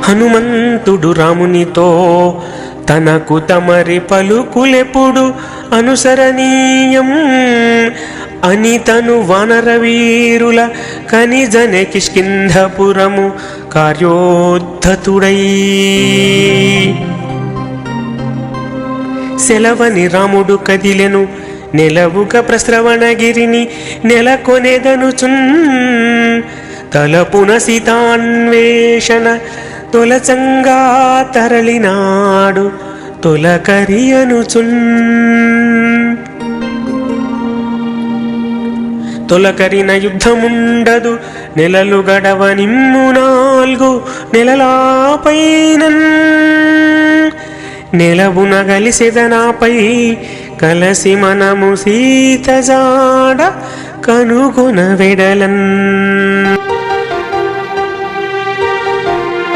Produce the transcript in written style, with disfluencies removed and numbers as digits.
హనుమంతుడు రామునితో తనకు తమరి పలుకులెప్పుడు అనుసరణీయం అని తను వానరవీరుల కనిజనే కిష్కింధపురము కార్యోద్ధతుడై సెలవని రాముడు కదిలెను నెలవుగా ప్రస్రవణగిరిని నెలకొనెదనుచున్ తలపున సీతాన్వేషణ తొలచంగా తరలినాడు తొలకరి అనుచున్ తొలకరిన యుద్ధముండదు నెలలు గడవ నిమ్ము 4 నెలలాపైనన్ నెలవున గలిసెదనాపై కలసి మనము సీత జాడ కనుగొన వెడలన్.